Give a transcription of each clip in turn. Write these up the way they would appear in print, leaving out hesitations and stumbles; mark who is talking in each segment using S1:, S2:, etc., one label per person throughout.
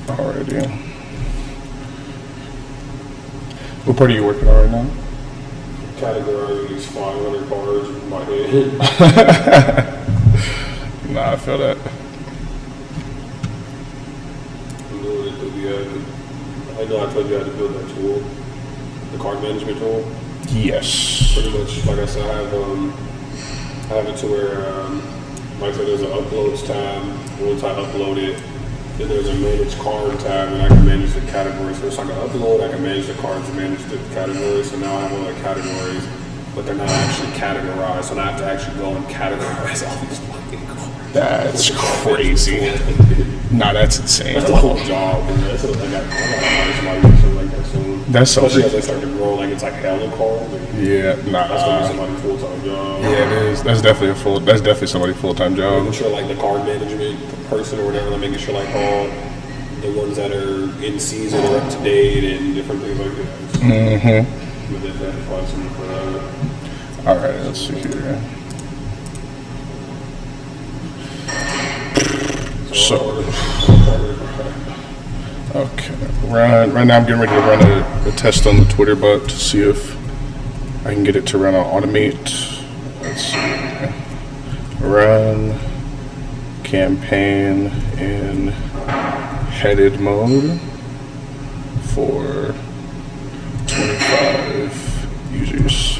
S1: Alrighty. What part are you working on right now?
S2: Categorizing these 500 cards in my head.
S1: Nah, I feel that.
S2: I'm doing it through I know I told you I had to build that tool, the card management tool.
S1: Yes.
S2: Pretty much, like I said, I have it to where, like I said, there's an uploads tab. Once I upload it, then there's a manage card tab, and I can manage the categories. So it's like an upload, I can manage the cards and manage the categories. So now I have all the categories, but they're not actually categorized. So now I have to actually go and categorize all these fucking cards.
S1: That's crazy. Nah, that's insane.
S2: That's the whole job, man. That's what I got hire somebody to do something like that soon.
S1: That's something.
S2: Especially as they start to grow, like it's like hella cards. Like,
S1: Yeah, nah.
S2: that's gonna be somebody's full-time job.
S1: Yeah, it is. That's definitely somebody's full-time job.
S2: Making sure like the card management person or whatever, like making sure like all the ones that are in season are up to date and different things like that.
S1: Mm-hmm.
S2: But then have to find something for that.
S1: All right, let's see here. So, okay, right now I'm getting ready to run a test on the Twitter bot to see if I can get it to run on automate. Let's see. Run campaign in headed mode for 25 users.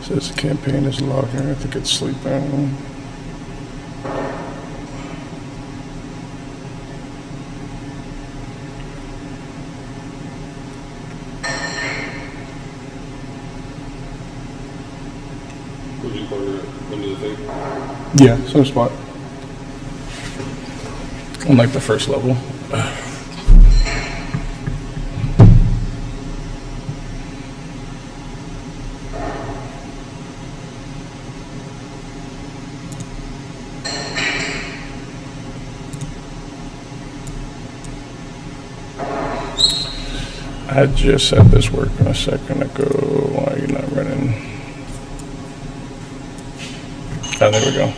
S1: Says the campaign is logging. I think it's sleeping.
S2: Would you put it under the thing?
S1: Yeah, same spot. On like the first level. I just had this working a second ago. Why are you not running? Oh, there we go.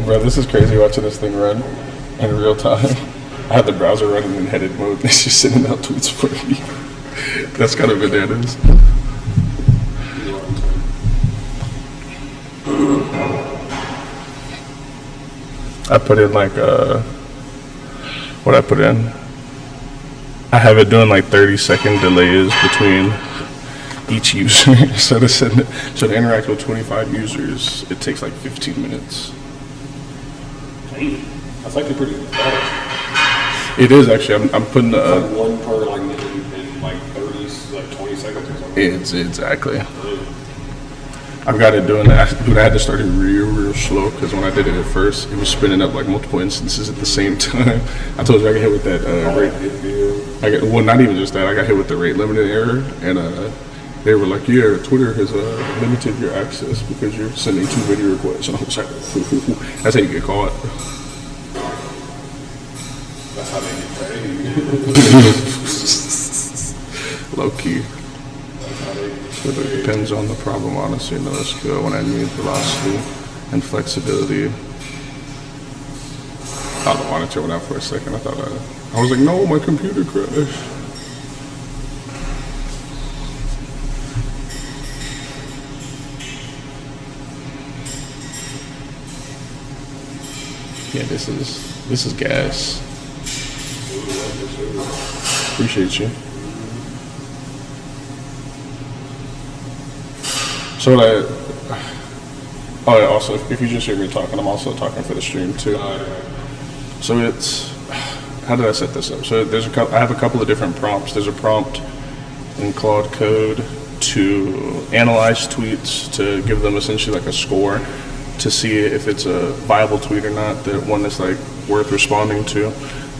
S1: Bro, this is crazy watching this thing run in real time. I had the browser running in headed mode and it's just sending out tweets for me. That's kind of bananas. I put in like, what I put in? I have it doing like 30-second delays between each user. So to interact with 25 users, it takes like 15 minutes.
S2: That's actually pretty fast.
S1: It is actually. I'm putting
S2: Like one per like minute in like 30, like 20 seconds or something.
S1: It's exactly. I've got it doing that. Dude, I had to start it real slow because when I did it at first, it was spinning up like multiple instances at the same time. I told you I got hit with that rate. Well, not even just that. I got hit with the rate limiting error, and they were like, "Yeah, Twitter has limited your access because you're sending too many requests." And I was like, "That's how you get caught."
S2: That's how they get paid.
S1: Low key. But it depends on the problem, honestly. No, it's good when I need velocity and flexibility. Oh, the monitor went out for a second. I thought I was like, no, my computer crashed. Yeah, this is gas. Appreciate you. So also, if you just hear me talking, I'm also talking for the stream too. So it's, how did I set this up? So I have a couple of different prompts. There's a prompt in Claude Code to analyze tweets, to give them essentially like a score, to see if it's a viable tweet or not, the one that's like worth responding to.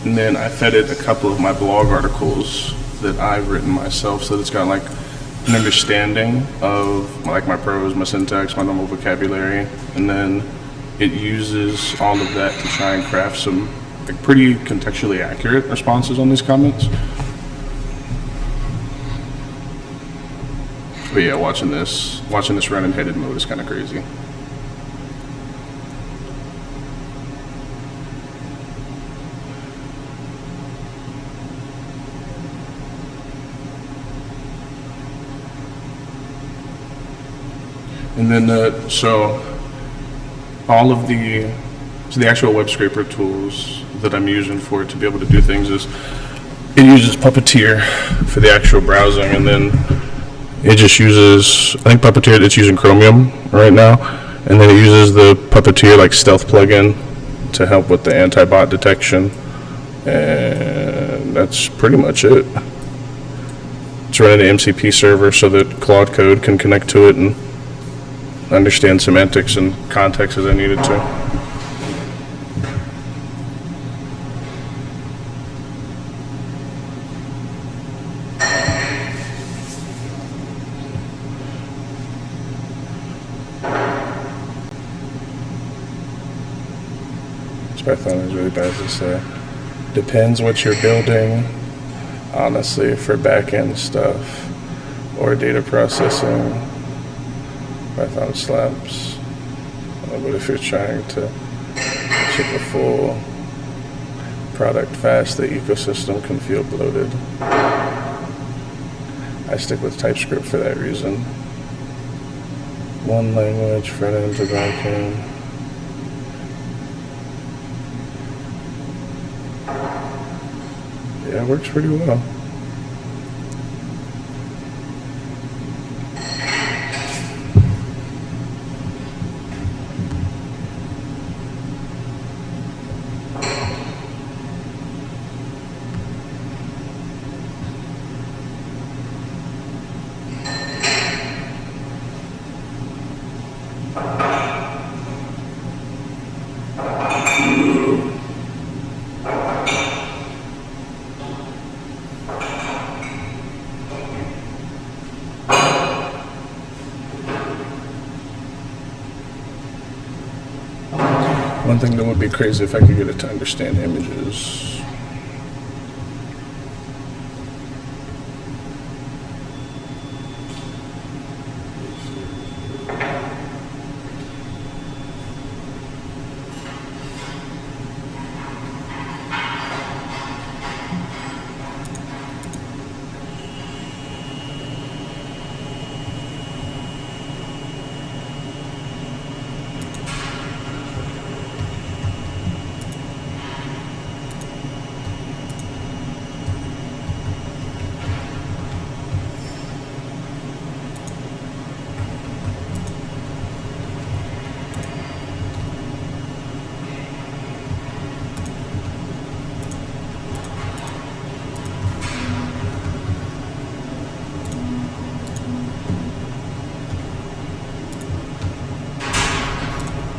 S1: And then I fed it a couple of my blog articles that I've written myself, so that it's got like an understanding of like my prose, my syntax, my normal vocabulary, and then it uses all of that to try and craft some like pretty contextually accurate responses on these comments. But yeah, watching this run in headed mode is kind of crazy. And then so the actual web scraper tools that I'm using for it to be able to do things is it uses Puppeteer for the actual browsing, and then it just uses, I think Puppeteer, it's using Chromium right now, and then it uses the Puppeteer like stealth plugin to help with the anti-bot detection, and that's pretty much it. It's running the MCP server so that Claude Code can connect to it and understand semantics and context as I needed to. This Python is really bad to say. Depends what you're building, honestly, for back-end stuff or data processing. Python slaps, but if you're trying to ship a full product fast, the ecosystem can feel bloated. I stick with TypeScript for that reason. One language, front end to back end. Yeah, it works pretty well. One thing that would be crazy if I could get it to understand images.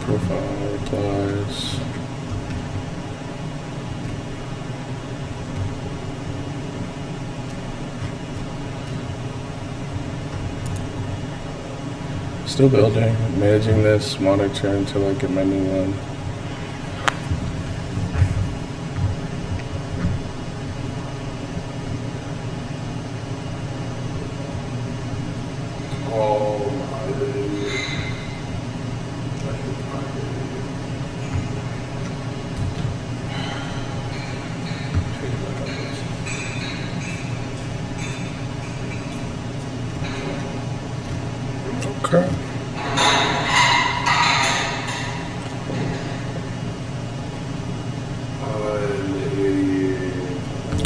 S1: Profile replies. Still building, managing this, monitor until I get my new one.
S2: Oh my baby.
S1: Okay.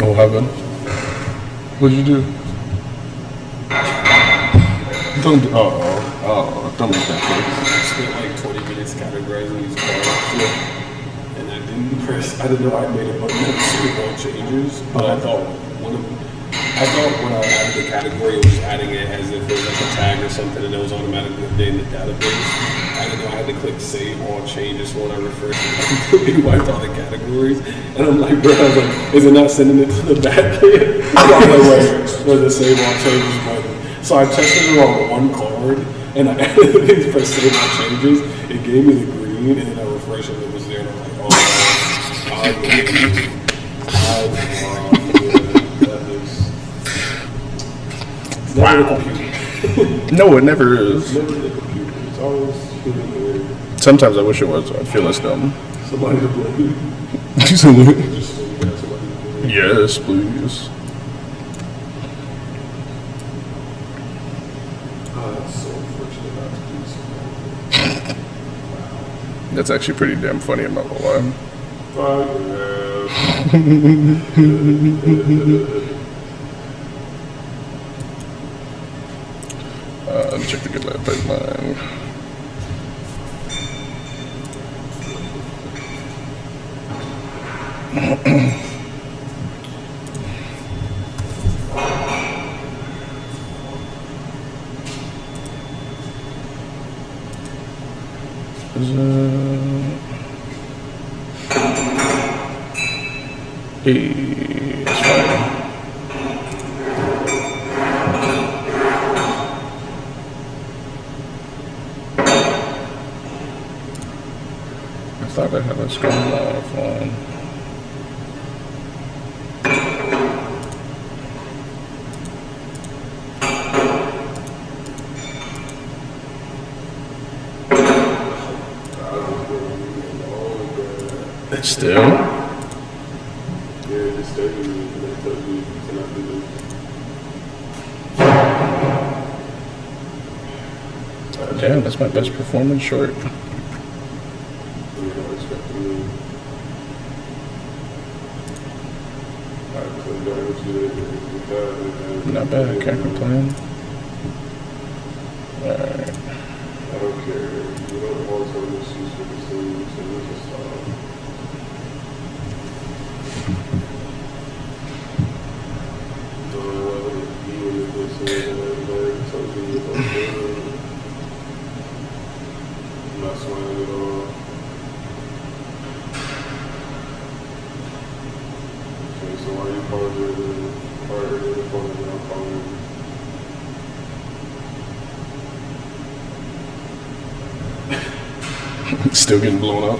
S1: Oh heaven. What'd you do? Don't do, don't make that
S2: I spent like 20 minutes categorizing these cards. And I didn't know I made a button that save all changes, but I thought when I added the category, it was just adding it as if it was like a tag or something, and it was automatically updating the database. I didn't know I had to click save all changes, so when I refreshed it, I completely wiped all the categories. And I'm like, bro, I was like, is it not sending it to the back end? I was like, wait, there's a save all changes button. So I tested it on one card, and I added it, pressed save all changes. It gave me the green, and then I refreshed it, and it was there, and I'm like, oh,
S1: Wow. No, it never is.
S2: It's never the computer. It's always human error.
S1: Sometimes I wish it was. I feel less dumb.
S2: Somebody to blame.
S1: Just
S2: so you got somebody to blame.
S1: Yes, please.
S2: That's so unfortunate not to do something. Wow.
S1: That's actually pretty damn funny, I'm not gonna lie. Check the good life pipeline. It's fine. I thought I had a scroll live on. Still?
S2: Yeah, just stay with me and I tell you to not do this.
S1: Damn, that's my best performance short.
S2: You're not expecting me. I couldn't do what you did.
S1: Not bad, can't complain. Alright.
S2: I don't care. You don't want to misuse for these things, and we just not smiling at all. Okay, so why are you calling her the phone and I'm calling her?
S1: Still getting blown up.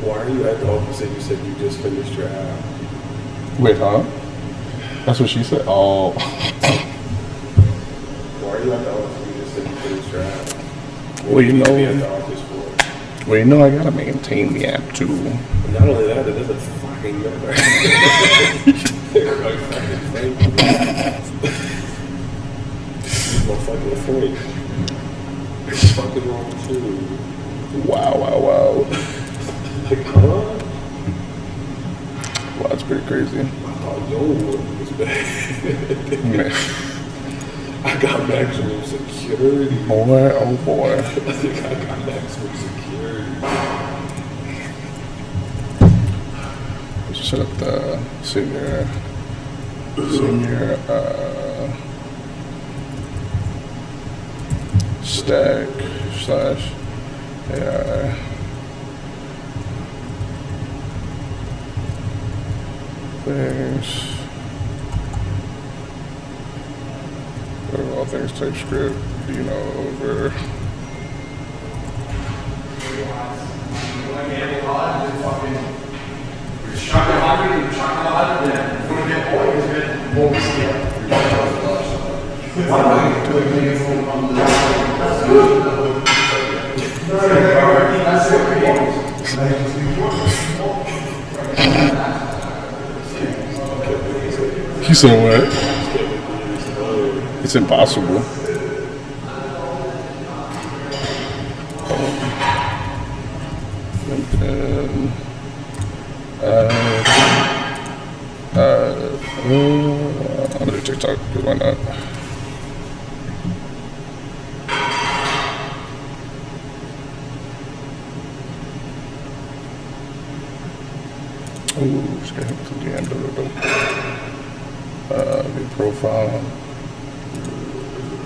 S2: Why are you at the office and you said you just finished your app?
S1: Wait, huh? That's what she said? Oh.
S2: Why are you at the office and you just said you finished your app?
S1: Well, you
S2: What do be at
S1: know,
S2: the office for?
S1: well, you know I gotta maintain the app too.
S2: Not only that, it doesn't fucking matter. Quite fucking frankly. This is my fucking point. What's fucking wrong with you?
S1: Wow, wow, wow.
S2: Like, huh?
S1: Wow, that's pretty crazy.
S2: I thought yo was bad.
S1: Man.
S2: I got maximum security.
S1: Boy, oh boy.
S2: I think I got maximum security.
S1: Let's set up the senior, stack / AI. Things. All things TypeScript, you know, over. You said what? It's impossible. And then, I'm gonna do TikTok, because why not? Ooh, just gotta hit the end of the profile.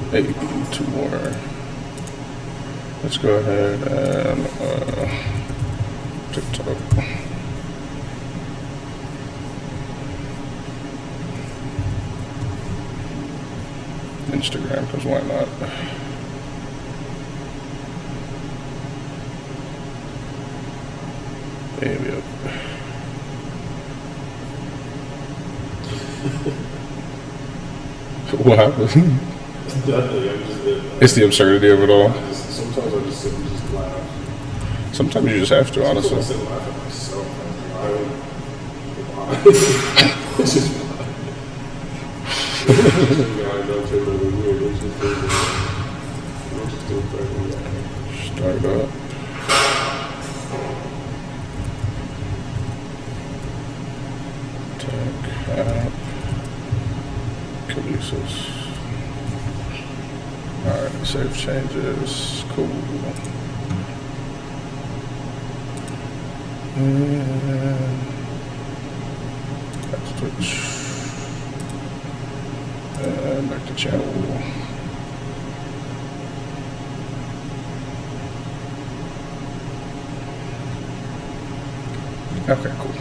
S1: Hey, 2 more. Let's go ahead and TikTok. Instagram, because why not? Maybe up. What happened?
S2: Definitely, I'm just
S1: It's the absurdity of it all.
S2: sometimes I just sit and just laugh.
S1: Sometimes you just have to,
S2: Sometimes I
S1: honestly.
S2: sit and laugh at myself. Why? It's just why. I don't take over weird. It's just doing fucking
S1: Start up. Tech app. Klesis. Alright, save changes. Cool. And back to Twitch. And back to channel. Okay, cool.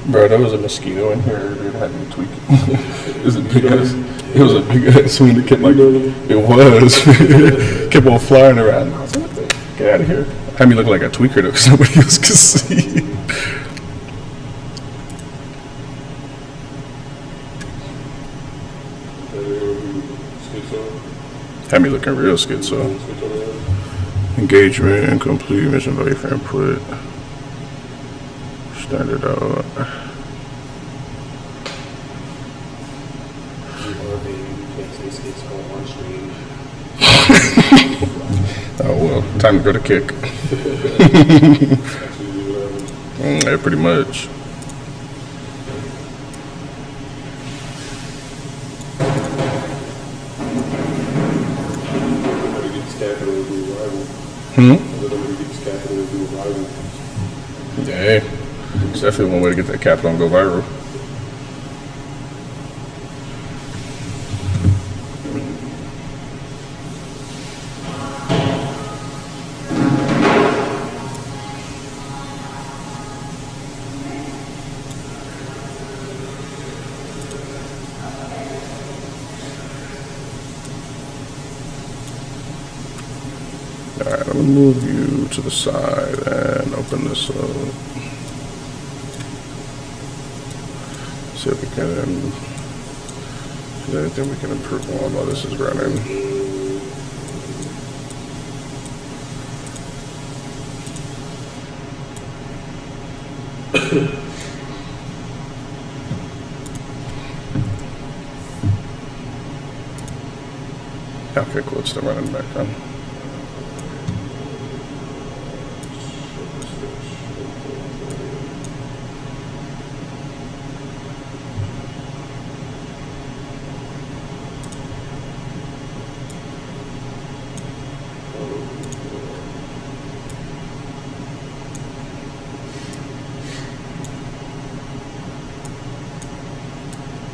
S1: Bro, there was a mosquito in here. It had me tweaking. It was a big ass. It was a big ass swing that kept like it was kept on flying around. I was like, what the- get out of here. Had me look like a tweaker though, because nobody else could see. Had me looking real schizo. Engagement and complete mission value for input. Standard out. Oh well, time to go to kick. Yeah, pretty much. Yeah, it's definitely one way to get that capital and go viral. Alright, I'm gonna move you to the side and open this up. See if we can, is there anything we can improve on while this is running? Okay, cool, it's still running back on.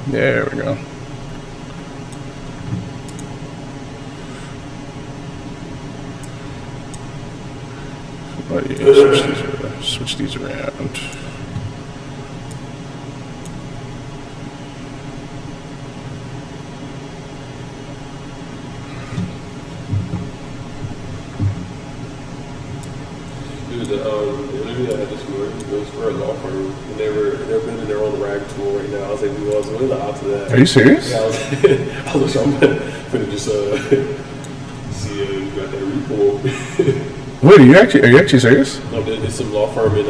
S1: There we go. Oh yeah, switch these around.
S2: Dude, the interview I had this morning was for a law firm, and they're building their own rag tool right now. I was like, dude, I was really out to that.
S1: Are you serious?
S2: Yeah, I was like, I'm gonna just see you got that repo.
S1: Wait, are you actually serious?
S2: No, it's some law firm in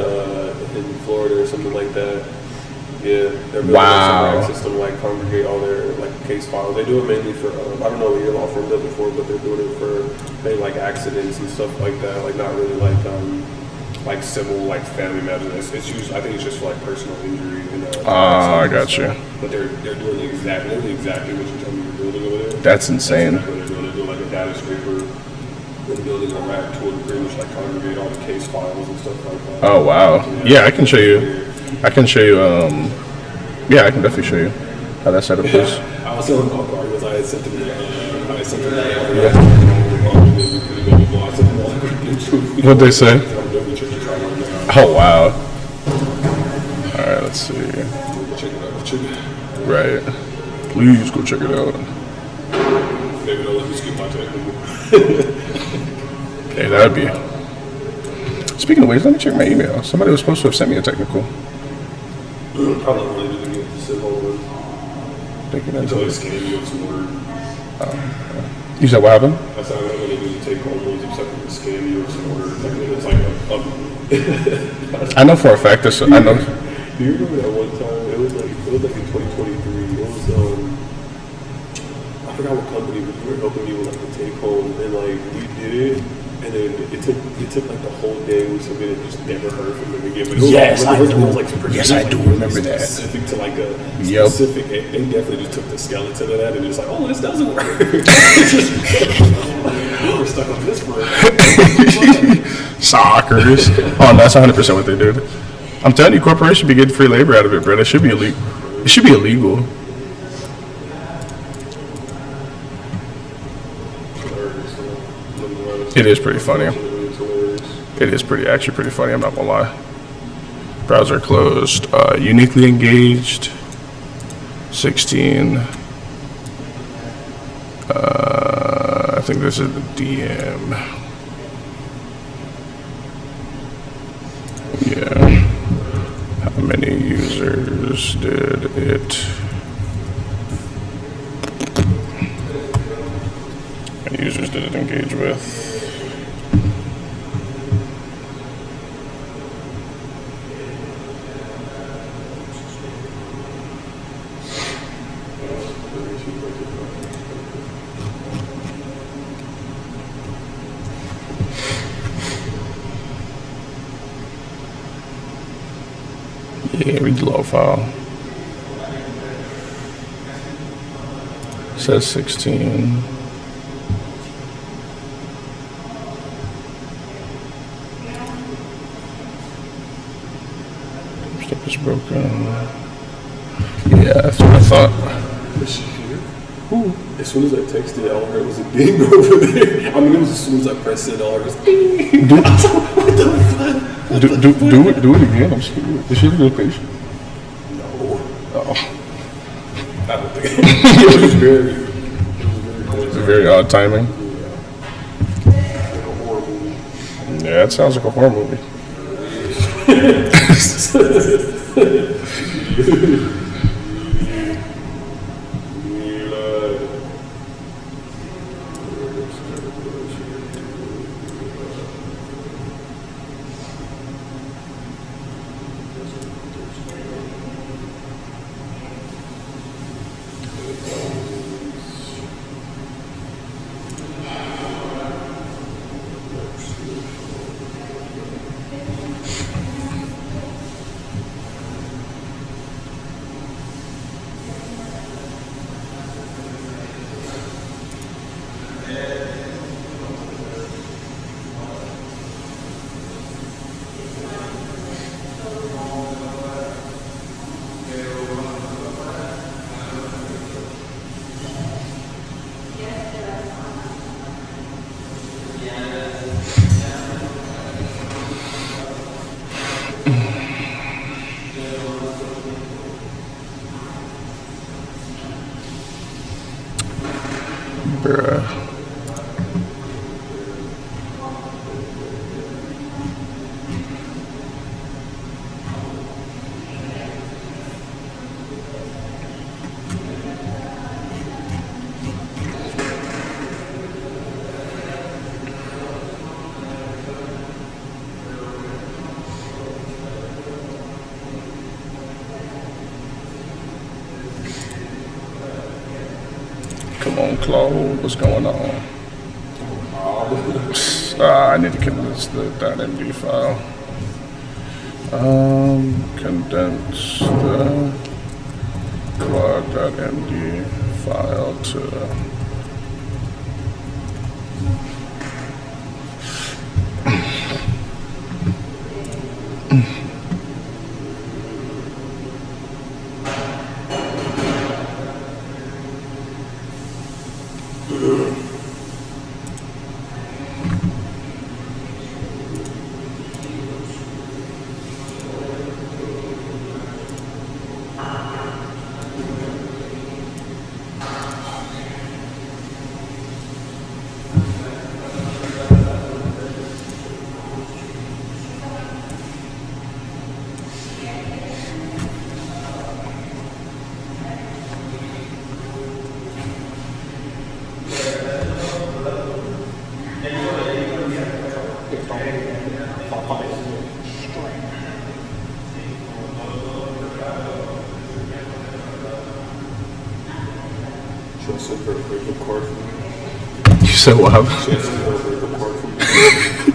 S2: Florida or something like that. Yeah, they're building
S1: Wow.
S2: some rag system like congregate all their like case files. They do it mainly for I don't know what your law firm does before, but they're doing it for maybe like accidents and stuff like that. Like not really like civil like family matters. It's usually I think it's just for like personal injury.
S1: I got you.
S2: But they're doing exactly what you told me you're building over there.
S1: That's insane.
S2: That's what they're doing. They're doing like a data scraper. They're building a rag tool to pretty much like congregate all the case files and stuff like that.
S1: Oh wow. Yeah, I can show you. I can show you. Yeah, I can definitely show you how that setup is.
S2: I was telling my partners I had sent them
S1: What'd they say? Oh wow. All right, let's see.
S2: Check it out.
S1: Right. Please go check it out.
S2: Maybe they'll let me skip my technical.
S1: Hey, that'd be. Speaking of which, let me check my email. Somebody was supposed to have sent me a technical.
S2: Probably related to get the civil one.
S1: Thinking
S2: Until they
S1: into it.
S2: scan you with some word.
S1: You said what happened?
S2: That's how I know when they do the take home ones, except for the scan you with some word. Like, it's like
S1: I know for a fact this. I know.
S2: Do you remember that one time? It was like in 2023. It was I forgot what company, but you were helping me with like the take home, and like we did it, and then it took like the whole day. We submitted, just never heard from them again. But it was
S1: Yes,
S2: like,
S1: I do.
S2: it was, like, pretty-
S1: Yes,
S2: it was,
S1: I
S2: like,
S1: do
S2: really
S1: remember that.
S2: Specific to like a
S1: Yep.
S2: specific. They definitely just took the skeleton of that and just like, oh, this doesn't work. We're stuck on this for
S1: Soccers. Oh, that's 100% what they did. I'm telling you, corporations be getting free labor out of it, bro. That should be illegal. It should be illegal. It is pretty funny. It is actually pretty funny. I'm not gonna lie. Browser closed. Uniquely engaged. 16. I think this is the DM. Yeah. How many users did it? How many users did it engage with? Yeah, read the log file. Says 16. Stuff is broken. Yeah, that's what I thought.
S2: As soon as I texted, all I heard was a ding over there. I mean, it was as soon as I pressed it, all I heard was ding.
S1: Do,
S2: What the fuck?
S1: do it again. I'm scared. Is she a good patient?
S2: No,
S1: Oh,
S2: I don't think. It was very
S1: it's very odd timing.
S2: horrible.
S1: Yeah, it sounds like a horror movie. Bruh. Come on, Claude, what's going on? I need to condense the .md file. Condense the Claude.md file to
S2: Should I send her a breakup card for me?
S1: You said what?
S2: Should I send her a breakup card for me?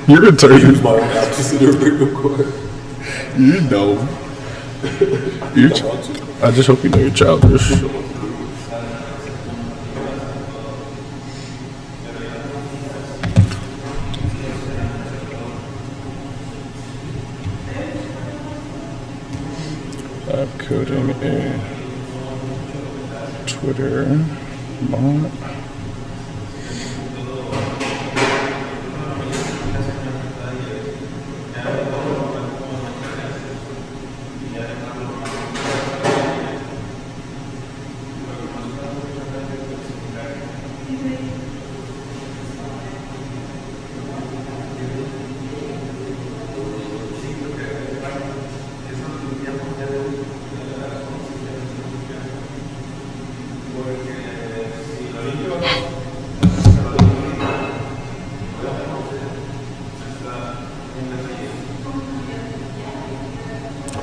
S1: You're
S2: Use
S1: retarded.
S2: my own app to send her a breakup card.
S1: You know. I just hope you know you're childish. I'm coding a Twitter bot.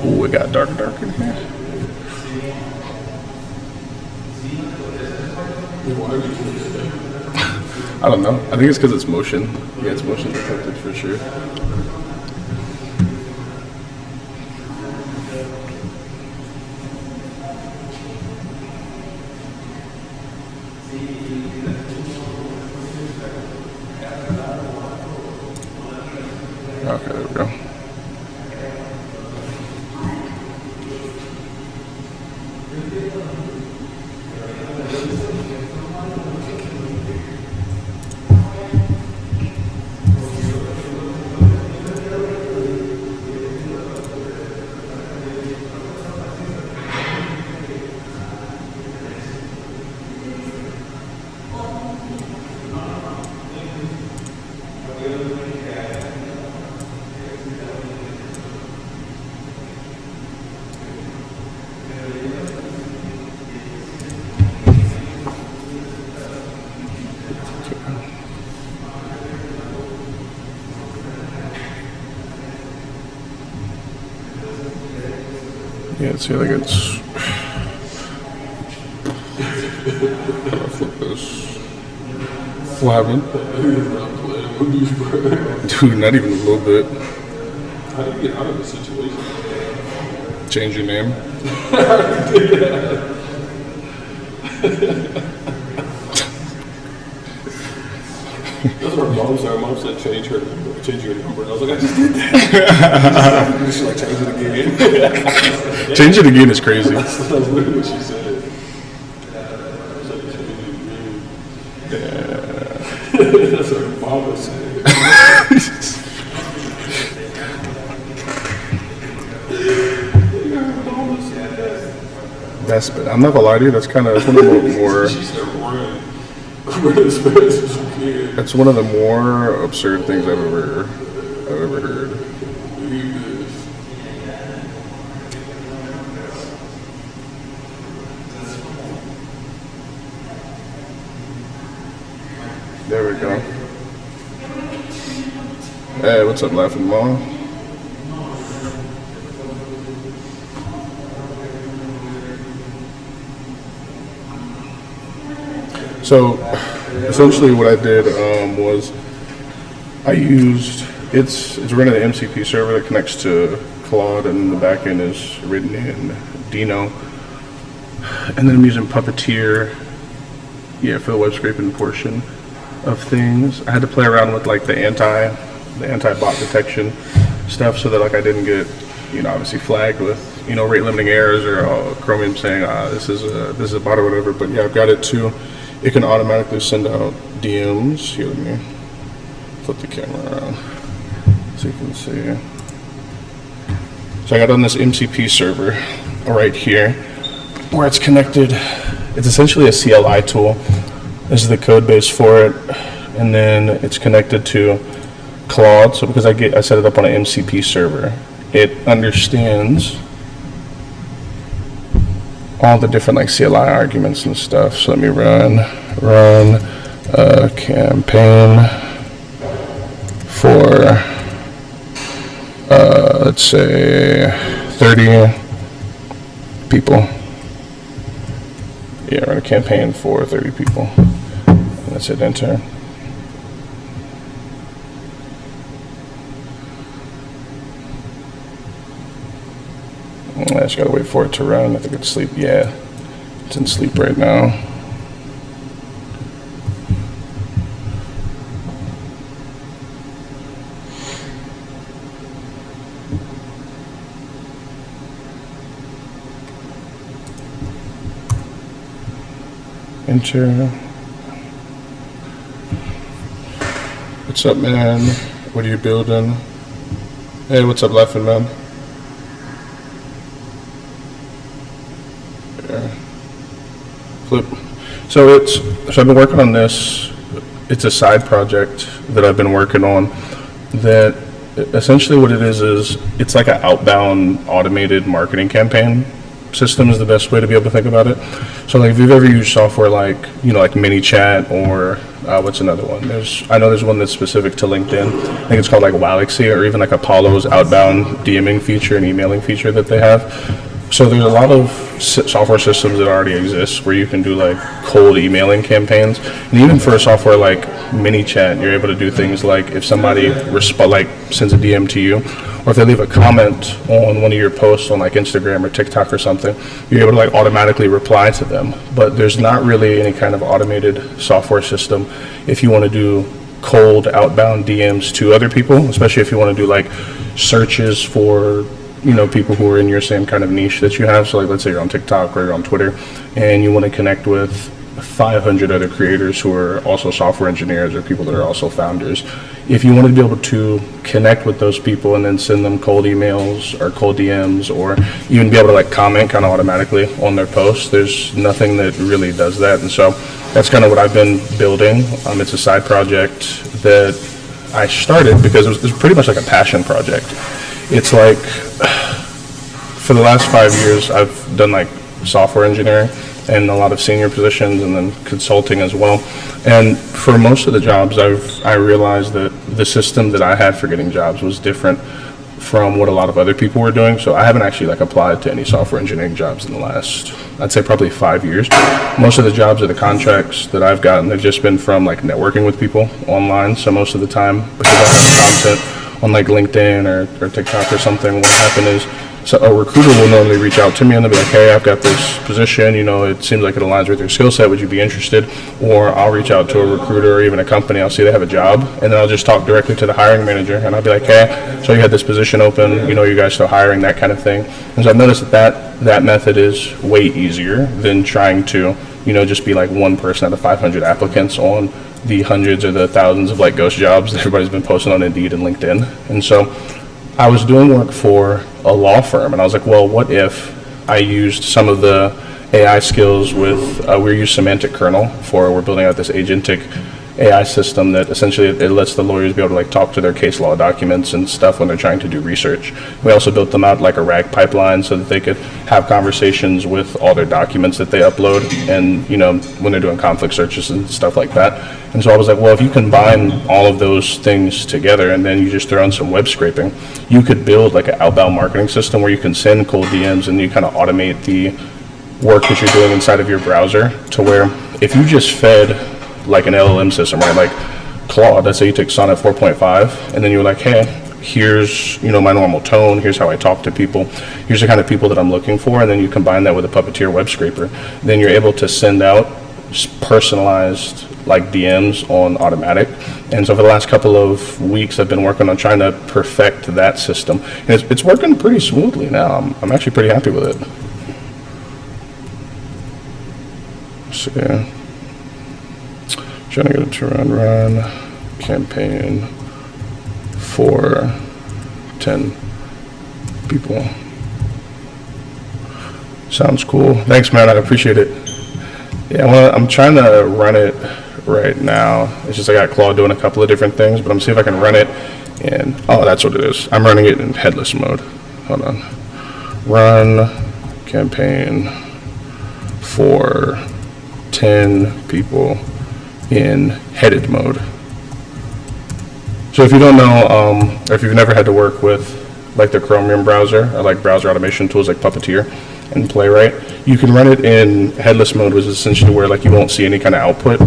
S1: Ooh, it got dark in here. I don't know. I think it's because it's motion. Yeah, it's motion detected for sure. Okay, there we go. Yeah, see, like it's. How do I flip this? What happened? Dude, not even a little bit.
S2: How do you get out of this situation?
S1: Change your name.
S2: That's what her mom said. Her mom said change your number. And I was like, I just did that. She like change it again.
S1: Change it again is crazy.
S2: That's literally what she said. She's like, change it again. That's what her mama said.
S1: That's, I'm not gonna lie to you, that's one of the more.
S2: She said run. Run as fast as you can.
S1: That's one of the more absurd things I've ever heard.
S2: Leave this.
S1: There we go. Hey, what's up, Laughing Mom? So, essentially, what I did was I used it's running an MCP server that connects to Claude, and the backend is written in Dino, and then I'm using Puppeteer, yeah, for the web scraping portion of things. I had to play around with like the anti-bot detection stuff so that like I didn't get, obviously flagged with, rate limiting errors or Chromium saying this is a bot or whatever. But yeah, I've got it too. It can automatically send out DMs. Here, let me flip the camera around so you can see. So I got on this MCP server right here where it's connected. It's essentially a CLI tool. This is the code base for it, and then it's connected to Claude. So because I set it up on an MCP server, it understands all the different like CLI arguments and stuff. So let me run a campaign for let's say 30 people. Yeah, run a campaign for 30 people. And that's it, enter. I just gotta wait for it to run. I think it's sleep. Yeah, it's in sleep right now. Enter. What's up, man? What are you building? Hey, what's up, laughing man? Flip. So I've been working on this. It's a side project that I've been working on that essentially what it is it's like an outbound automated marketing campaign system is the best way to be able to think about it. So like if you've ever used software like, like ManyChat or what's another one? I know there's one that's specific to LinkedIn. I think it's called like Walaxy, or even like Apollo's outbound DMing feature and emailing feature that they have. So there's a lot of software systems that already exist where you can do like cold emailing campaigns, and even for a software like ManyChat, you're able to do things like if somebody sends a DM to you, or if they leave a comment on one of your posts on like Instagram or TikTok or something, you're able to like automatically reply to them. But there's not really any kind of automated software system if you want to do cold outbound DMs to other people, especially if you want to do like searches for people who are in your same kind of niche that you have. So like, let's say you're on TikTok or you're on Twitter and you want to connect with 500 other creators who are also software engineers or people that are also founders. If you want to be able to connect with those people and then send them cold emails or cold DMs, or even be able to like comment kind of automatically on their posts, there's nothing that really does that. And so that's kind of what I've been building. It's a side project that I started because it was pretty much like a passion project. It's like, for the last 5 years, I've done like software engineering and a lot of senior positions and then consulting as well. And for most of the jobs, I realized that the system that I had for getting jobs was different from what a lot of other people were doing. So I haven't actually like applied to any software engineering jobs in the last, I'd say probably 5 years. Most of the jobs or the contracts that I've gotten have just been from like networking with people online. So most of the time, because I have content on like LinkedIn or TikTok or something, what happened is, so a recruiter will normally reach out to me and they'll be like, hey, I've got this position, it seems like it aligns with your skill set, would you be interested? Or I'll reach out to a recruiter or even a company, I'll see they have a job, and then I'll just talk directly to the hiring manager and I'll be like, hey, so you had this position open, you guys still hiring, that kind of thing. And so I've noticed that method is way easier than trying to, just be like one person out of 500 applicants on the hundreds or the thousands of like ghost jobs that everybody's been posting on Indeed and LinkedIn. And so I was doing work for a law firm, and I was like, well, what if I used some of the AI skills with, we use semantic kernel we're building out this agentic AI system that essentially it lets the lawyers be able to like talk to their case law documents and stuff when they're trying to do research. We also built them out like a RAG pipeline so that they could have conversations with all their documents that they upload, and when they're doing conflict searches and stuff like that. And so I was like, well, if you combine all of those things together and then you just throw in some web scraping, you could build like an outbound marketing system where you can send cold DMs and you kind of automate the work that you're doing inside of your browser, to where if you just fed like an LLM system, right? Like Claude, let's say you take Sonnet 4.5 and then you're like, hey, here's, my normal tone, here's how I talk to people, here's the kind of people that I'm looking for, and then you combine that with a Puppeteer web scraper, then you're able to send out personalized like DMs on automatic. And so for the last couple of weeks, I've been working on trying to perfect that system. And it's working pretty smoothly now. I'm actually pretty happy with it. So, trying to get it to run campaign for 10 people. Sounds cool. Thanks, man. I appreciate it. Yeah, I'm trying to run it right now. It's just I got Claude doing a couple of different things, but I'm seeing if I can run it in, oh, that's what it is. I'm running it in headless mode. Hold on. Run campaign for 10 people in headed mode. So if you don't know, or if you've never had to work with like the Chromium browser, or like browser automation tools like Puppeteer and Playwright. You can run it in headless mode, which is essentially where like you won't see any kind of output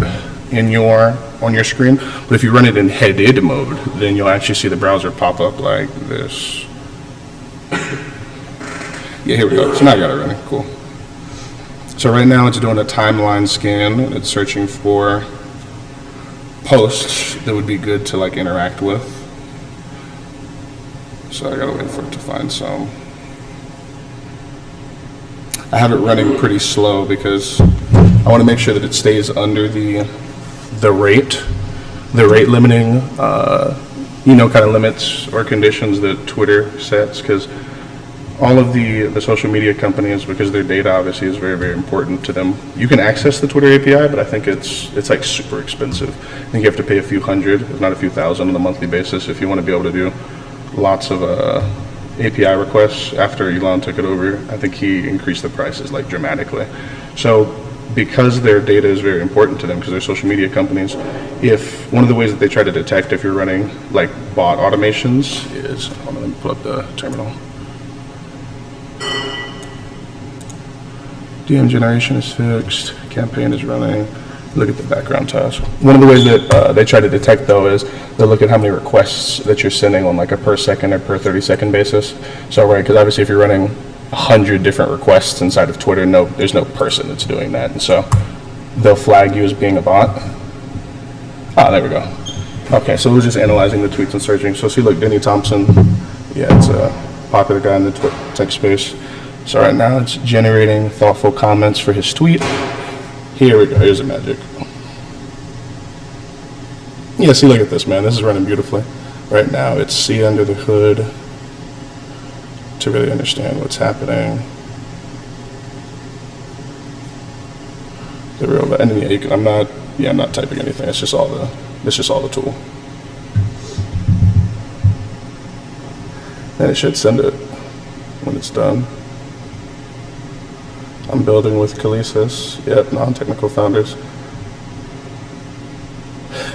S1: on your screen. But if you run it in headed mode, then you'll actually see the browser pop up like this. Yeah, here we go. So now I got it running. Cool. So right now it's doing a timeline scan, and it's searching for posts that would be good to like interact with. So I gotta wait for it to find some. I have it running pretty slow because I want to make sure that it stays under the rate limiting, kind of limits or conditions that Twitter sets, because all of the social media companies, because their data obviously is very, very important to them. You can access the Twitter API, but I think it's like super expensive. I think you have to pay a few hundred, if not a few thousand on a monthly basis if you want to be able to do lots of API requests. After Elon took it over, I think he increased the prices like dramatically. So because their data is very important to them, because they're social media companies, if one of the ways that they try to detect if you're running like bot automations is, hold on, let me pull up the terminal. DM generation is fixed, campaign is running. Look at the background task. One of the ways that they try to detect though is they'll look at how many requests that you're sending on like a per second or per 30-second basis. So right, because obviously if you're running 100 different requests inside of Twitter, there's no person that's doing that, and so they'll flag you as being a bot. Ah, there we go. Okay, so we're just analyzing the tweets and searching. So see, look, Denny Thompson, yeah, it's a popular guy in the tech space. So right now it's generating thoughtful comments for his tweet. Here we go, here's the magic. Yeah, see, look at this, man. This is running beautifully. Right now it's see under the hood to really understand what's happening. The real, and then, yeah, I'm not typing anything. It's just all the tool. And it should send it when it's done. I'm building with Klesis. Yep, non-technical founders.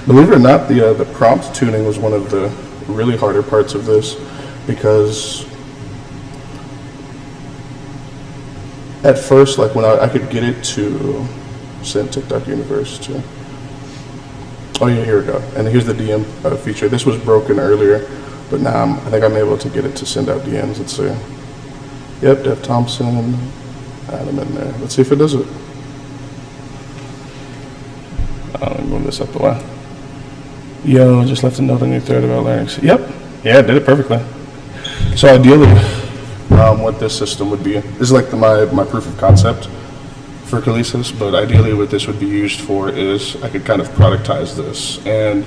S1: Believe it or not, the prompt tuning was one of the really harder parts of this, because at first, like when I could get it to send TikTok Universe to, oh yeah, here we go. And here's the DM feature. This was broken earlier, but now I think I'm able to get it to send out DMs. Let's see. Yep, Dev Thompson. Add them in there. Let's see if it does it. Let me move this up the way. Yo, just left a note on your thread about learning. Yep. Yeah, it did it perfectly. So ideally, what this system would be, this is like my proof of concept for Klesis, but ideally what this would be used for is I could kind of productize this and,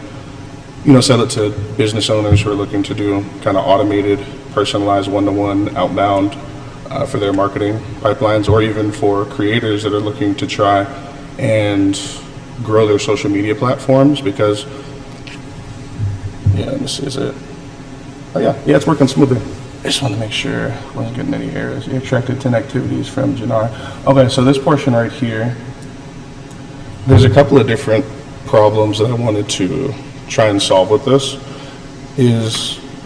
S1: sell it to business owners who are looking to do kind of automated, personalized, one-to-one, outbound for their marketing pipelines, or even for creators that are looking to try and grow their social media platforms. Because, yeah, let me see, is it? Oh yeah, it's working smoothly. I just wanted to make sure I wasn't getting any errors. You extracted 10 activities from Jannar. Okay, so this portion right here, there's a couple of different problems that I wanted to try and solve with this.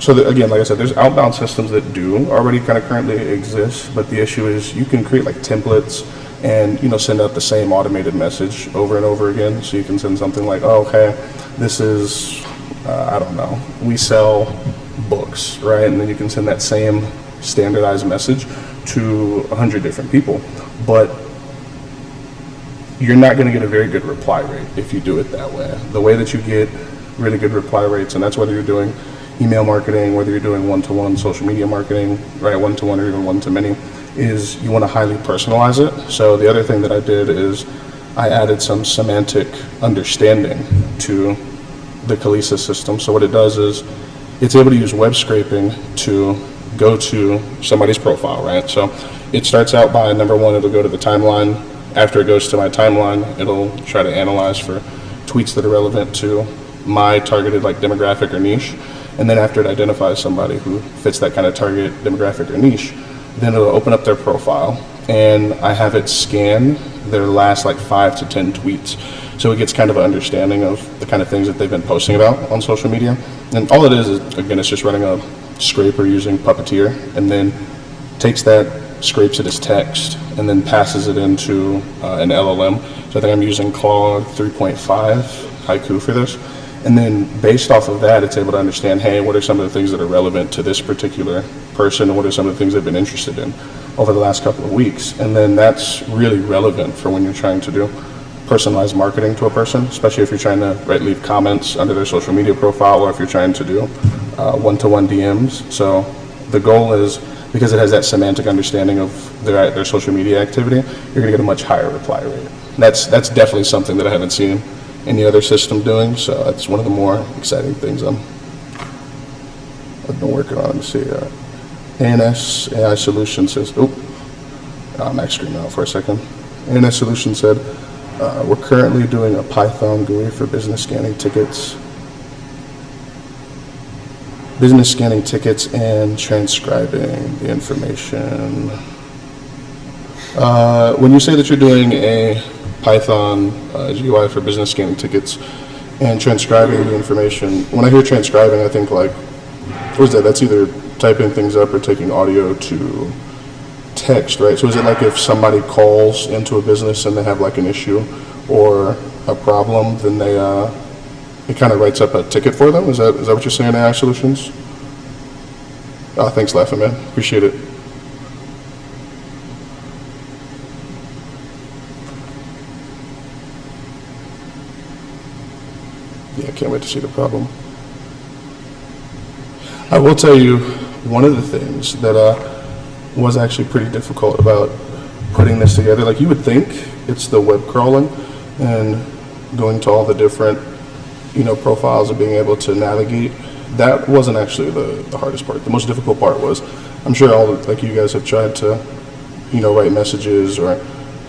S1: So that, again, like I said, there's outbound systems that do already kind of currently exist, but the issue is you can create like templates and send out the same automated message over and over again. So you can send something like, oh, okay, this is, I don't know, we sell books, right? And then you can send that same standardized message to 100 different people. But you're not going to get a very good reply rate if you do it that way. The way that you get really good reply rates, and that's whether you're doing email marketing, whether you're doing one-to-one social media marketing, right, one-to-one or even one-to-many, is you want to highly personalize it. So the other thing that I did is I added some semantic understanding to the Klesis system. So what it does is it's able to use web scraping to go to somebody's profile, right? So it starts out by, number one, it'll go to the timeline. After it goes to my timeline, it'll try to analyze for tweets that are relevant to my targeted like demographic or niche. And then after it identifies somebody who fits that kind of target demographic or niche, then it'll open up their profile and I have it scan their last like 5 to 10 tweets. So it gets kind of an understanding of the kind of things that they've been posting about on social media. And all it is again, it's just running a scraper using Puppeteer, and then takes that, scrapes it as text, and then passes it into an LLM. So I think I'm using Claude 3.5 Haiku for this. And then based off of that, it's able to understand, hey, what are some of the things that are relevant to this particular person, and what are some of the things they've been interested in over the last couple of weeks. And then that's really relevant for when you're trying to do personalized marketing to a person, especially if you're trying to leave comments under their social media profile, or if you're trying to do one-to-one DMs. So the goal is, because it has that semantic understanding of their social media activity, you're gonna get a much higher reply rate. That's definitely something that I haven't seen any other system doing, so that's one of the more exciting things I've been working on. Let me see. ANS AI Solution says, Max screaming out for a second. ANS Solution said, we're currently doing a Python GUI for business scanning tickets and transcribing the information. When you say that you're doing a Python GUI for business scanning tickets and transcribing the information, when I hear transcribing, I think like, what is that? That's either typing things up or taking audio to text, right? So is it like if somebody calls into a business and they have like an issue or a problem, then it kind of writes up a ticket for them? Is that what you're saying, AI Solutions? Oh, thanks, Laughing Man. Appreciate it. Yeah, I can't wait to see the problem. I will tell you, one of the things that was actually pretty difficult about putting this together, like you would think it's the web crawling and going to all the different, profiles and being able to navigate. That wasn't actually the hardest part. The most difficult part was, I'm sure you guys have tried to, write messages or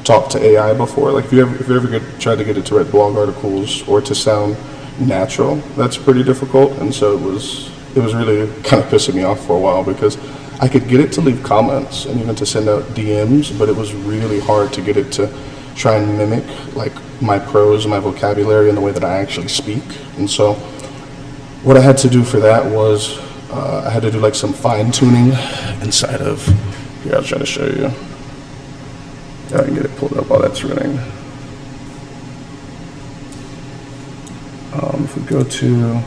S1: talk to AI before. Like if you ever tried to get it to write blog articles or to sound natural, that's pretty difficult. And so it was really kind of pissing me off for a while, because I could get it to leave comments and even to send out DMs, but it was really hard to get it to try and mimic like my prose, my vocabulary, and the way that I actually speak. And so what I had to do for that was I had to do like some fine tuning inside of, here I'll try to show you. I can get it pulled up while that's running. If we go to,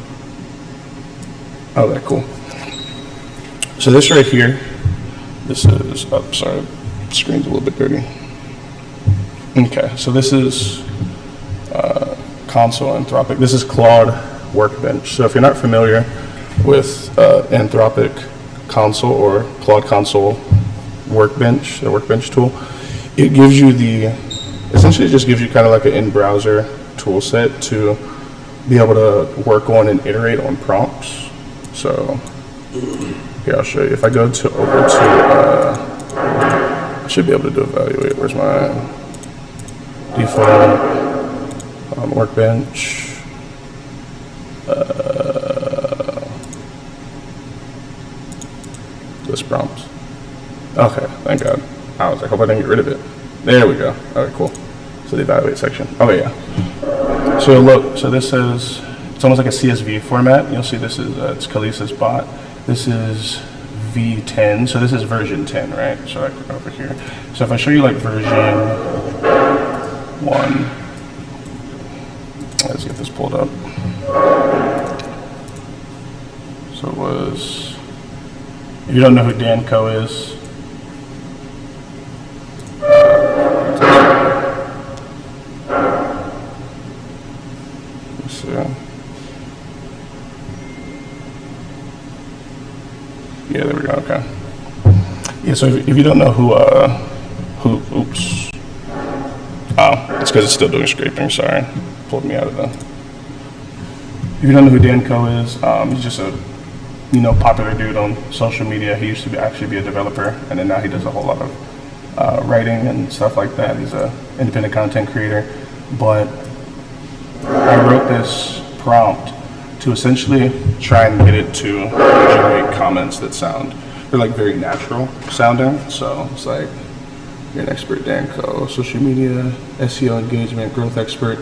S1: okay, cool. So this right here, this is, sorry, the screen's a little bit dirty. Okay, so this is Console Anthropic. This is Claude Workbench. So if you're not familiar with Anthropic Console or Claude Console Workbench, the Workbench tool, it gives you essentially it just gives you kind of like an in-browser tool set to be able to work on and iterate on prompts. So here, I'll show you. If I go over to, I should be able to do evaluate. Where's my default Workbench? List prompts. Okay, thank God. I was like, hope I didn't get rid of it. There we go. All right, cool. So the evaluate section. Oh yeah. So look, so this is, it's almost like a CSV format. You'll see this is, it's Klesis bot. This is V10, so this is version 10, right? So like over here. So if I show you like version 1, let's get this pulled up. So it was, if you don't know who Dan Coe is, let's see. Yeah, there we go. Okay. Yeah. So if you don't know who, oops. Oh, it's because it's still doing scraping. Sorry, pulled me out of the. If you don't know who Dan Coe is, he's just a, popular dude on social media. He used to actually be a developer, and then now he does a whole lot of writing and stuff like that. He's an independent content creator. But I wrote this prompt to essentially try and get it to generate comments that they're like very natural sounding. So it's like, you're an expert, Dan Coe, social media, SEO engagement, growth expert,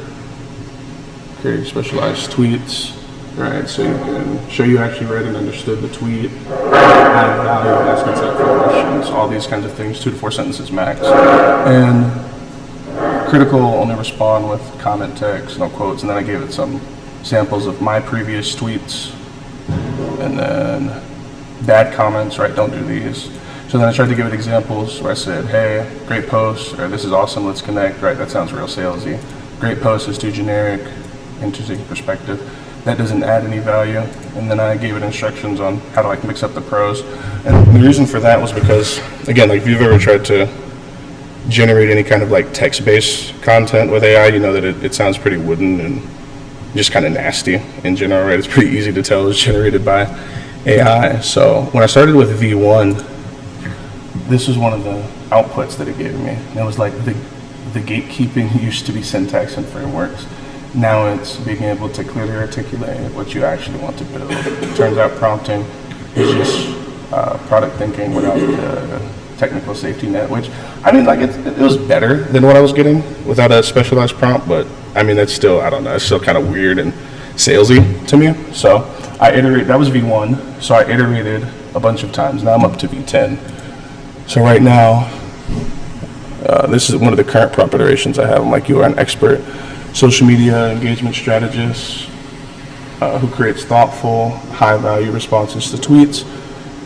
S1: creating specialized tweets, right? So you can show you actually read and understood the tweet, add value, ask insightful questions, all these kinds of things, 2 to 4 sentences max. And critical only respond with comment text, no quotes, and then I gave it some samples of my previous tweets, and then bad comments, right, don't do these. So then I tried to give it examples where I said, hey, great post, or this is awesome, let's connect, right, that sounds real salesy. Great post is too generic, interesting perspective. That doesn't add any value. And then I gave it instructions on how to like mix up the prose. And the reason for that was because, again, like if you've ever tried to generate any kind of like text-based content with AI, you know that it sounds pretty wooden and just kind of nasty in general, right? It's pretty easy to tell it's generated by AI. So when I started with V1, this was one of the outputs that it gave me. And it was like the gatekeeping used to be syntax and frameworks. Now it's being able to clearly articulate what you actually want to build. It turns out prompting is just product thinking without the technical safety net, which, I mean, like it was better than what I was getting without a specialized prompt, but I mean, that's still, I don't know, it's still kind of weird and salesy to me. So I iterated, that was V1, so I iterated a bunch of times. Now I'm up to V10. So right now, this is one of the current prompt iterations I have. I'm like, you are an expert social media engagement strategist who creates thoughtful, high-value responses to tweets.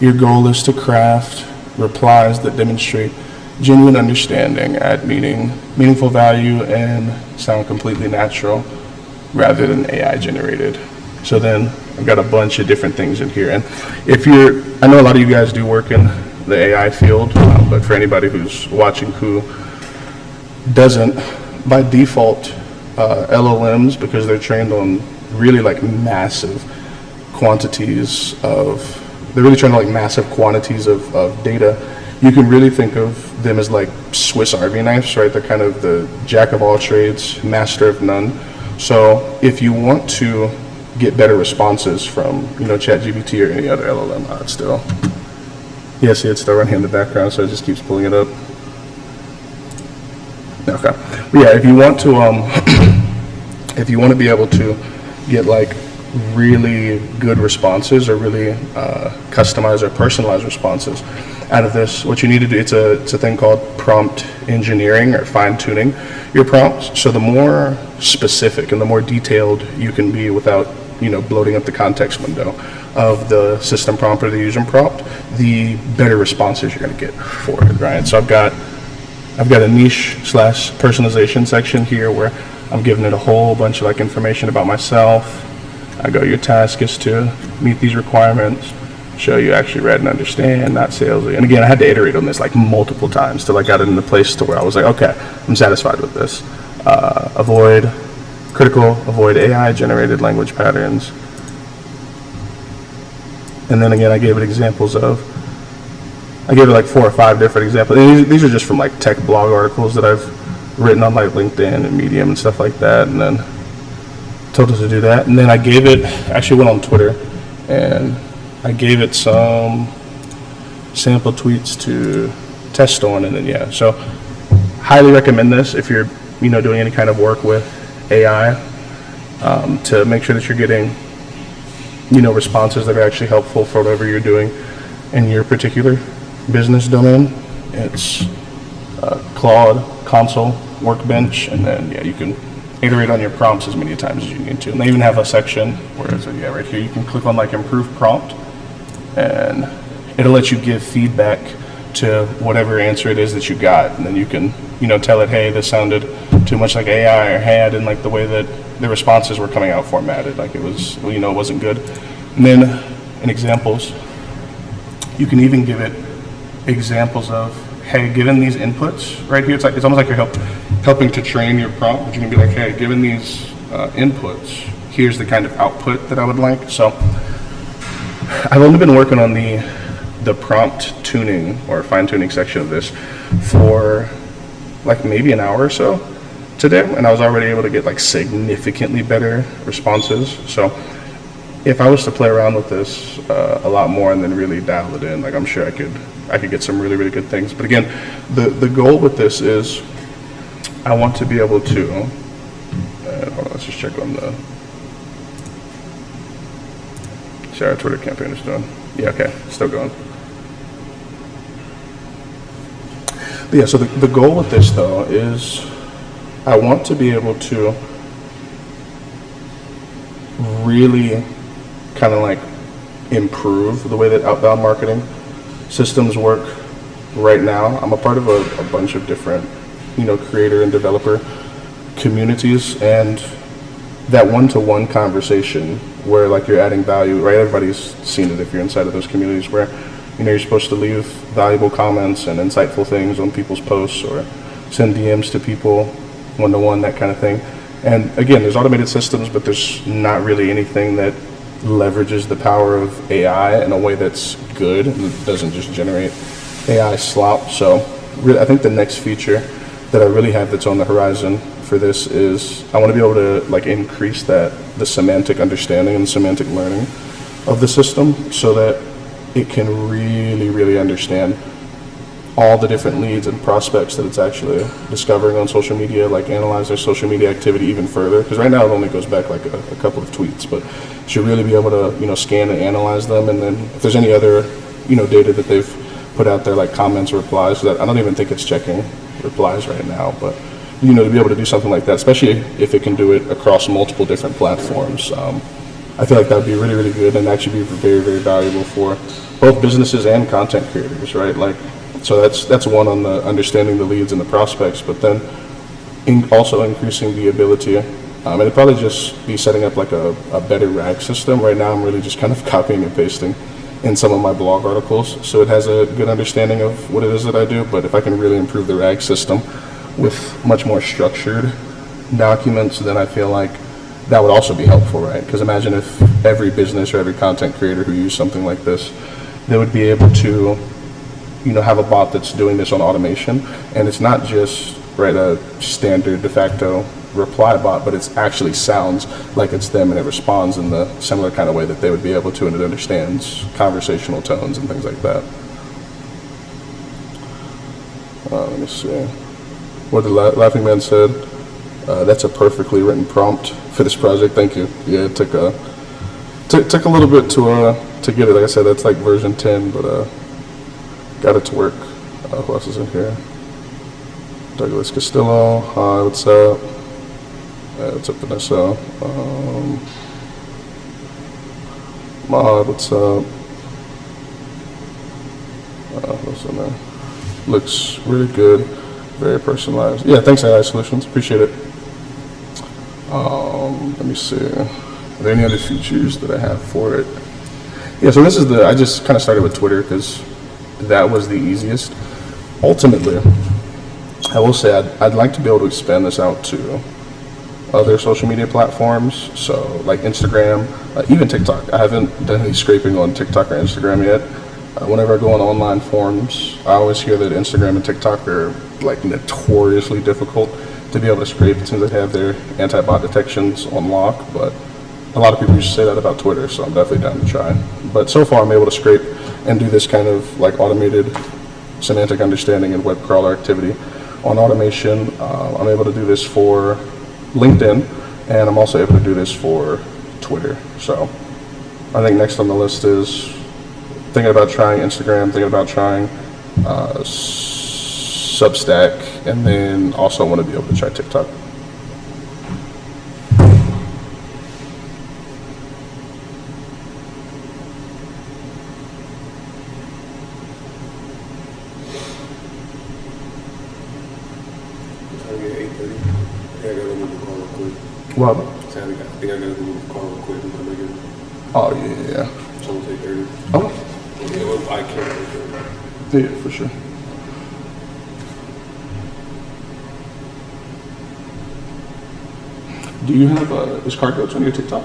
S1: Your goal is to craft replies that demonstrate genuine understanding, add meaningful value, and sound completely natural rather than AI generated. So then I've got a bunch of different things in here. And if I know a lot of you guys do work in the AI field, but for anybody who's watching who doesn't, by default, LLMs, because they're trained on really like massive quantities of, they're really trained on like massive quantities of data. You can really think of them as like Swiss Army knives, right? They're kind of the jack of all trades, master of none. So if you want to get better responses from, ChatGPT or any other LLM, it's still running in the background, so it just keeps pulling it up. Okay. But yeah, if you want to be able to get like really good responses or really customized or personalized responses out of this, what you need to do, it's a thing called prompt engineering or fine tuning your prompts. So the more specific and the more detailed you can be without bloating up the context window of the system prompt or the user prompt, the better responses you're going to get for it, right? So I've got a niche / personalization section here where I'm giving it a whole bunch of like information about myself. I go, your task is to meet these requirements, show you actually read and understand, not salesy. And again, I had to iterate on this like multiple times till I got it in the place to where I was like, okay, I'm satisfied with this. Avoid AI generated language patterns. And then again, I gave it like 4 or 5 different examples. And these are just from like tech blog articles that I've written on like LinkedIn and Medium and stuff like that. And then told it to do that. And then I actually went on Twitter and I gave it some sample tweets to test on. And then, so highly recommend this if you're, doing any kind of work with AI to make sure that you're getting, responses that are actually helpful for whatever you're doing in your particular business domain. It's Claude, Console, Workbench, and then you can iterate on your prompts as many times as you need to. And they even have a section where it's right here, you can click on like improve prompt and it'll let you give feedback to whatever answer it is that you got. And then you can, tell it, hey, this sounded too much like AI, or hey, I didn't like the way that the responses were coming out formatted. Like it was, it wasn't good. And then in examples, you can even give it examples of, hey, given these inputs right here, it's almost like you're helping to train your prompt, but you can be like, hey, given these inputs, here's the kind of output that I would like. So I've only been working on the prompt tuning or fine tuning section of this for like maybe an hour or so today, and I was already able to get like significantly better responses. So if I was to play around with this a lot more and then really dial it in, like I'm sure I could get some really, really good things. But again, the goal with this is I want to be able to, hold on, let's just check on See how our Twitter campaign is doing. Yeah, okay, still going. But yeah, so the goal with this though is I want to be able to really kind of like improve the way that outbound marketing systems work right now. I'm a part of a bunch of different, creator and developer communities, and that one-to-one conversation where like you're adding value, right? Everybody's seen it if you're inside of those communities where, you're supposed to leave valuable comments and insightful things on people's posts or send DMs to people one-to-one, that kind of thing. And again, there's automated systems, but there's not really anything that leverages the power of AI in a way that's good and doesn't just generate AI slop. So really, I think the next feature that I really have that's on the horizon for this is I want to be able to like increase the semantic understanding and semantic learning of the system so that it can really, really understand all the different leads and prospects that it's actually discovering on social media, like analyze their social media activity even further. Because right now it only goes back like a couple of tweets, but should really be able to, scan and analyze them. And then if there's any other, data that they've put out there, like comments or replies, that I don't even think it's checking replies right now, but to be able to do something like that, especially if it can do it across multiple different platforms, I feel like that would be really, really good and actually be very, very valuable for both businesses and content creators, right? Like, so that's one on the understanding the leads and the prospects, but then also increasing the ability, and it'd probably just be setting up like a better RAG system. Right now I'm really just kind of copying and pasting in some of my blog articles, so it has a good understanding of what it is that I do, but if I can really improve the RAG system with much more structured documents, then I feel like that would also be helpful, right? Because imagine if every business or every content creator who used something like this, they would be able to, have a bot that's doing this on automation, and it's not just a standard de facto reply bot, but it actually sounds like it's them and it responds in the similar kind of way that they would be able to, and it understands conversational tones and things like that. Let me see. What the Laughing Man said, that's a perfectly written prompt for this project. Thank you. Yeah, it took a little bit to get it. Like I said, that's like version 10, but got it to work. Who else is in here? Douglas Castillo. Hi, what's up? What's up, Vanessa? Maud, what's up? What's in there? Looks really good. Very personalized. Yeah, thanks, AI Solutions. Appreciate it. Let me see. Are there any other features that I have for it? Yeah, so this is I just kind of started with Twitter because that was the easiest. Ultimately, I will say I'd like to be able to expand this out to other social media platforms. So like Instagram, even TikTok. I haven't done any scraping on TikTok or Instagram yet. Whenever I go on online forums, I always hear that Instagram and TikTok are like notoriously difficult to be able to scrape. It seems like they have their anti-bot detections on lock, but a lot of people used to say that about Twitter, so I'm definitely down to try. But so far I'm able to scrape and do this kind of like automated semantic understanding and web crawler activity on automation. I'm able to do this for LinkedIn, and I'm also able to do this for Twitter. So I think next on the list is thinking about trying Instagram, thinking about trying Substack, and then also want to be able to try TikTok. What?
S2: I think I gotta move the call real quick and come again.
S1: Oh, yeah.
S2: So we'll take 30.
S1: Oh.
S2: Yeah, well, I can't.
S1: Yeah, for sure. Do you have, is car coach on your TikTok?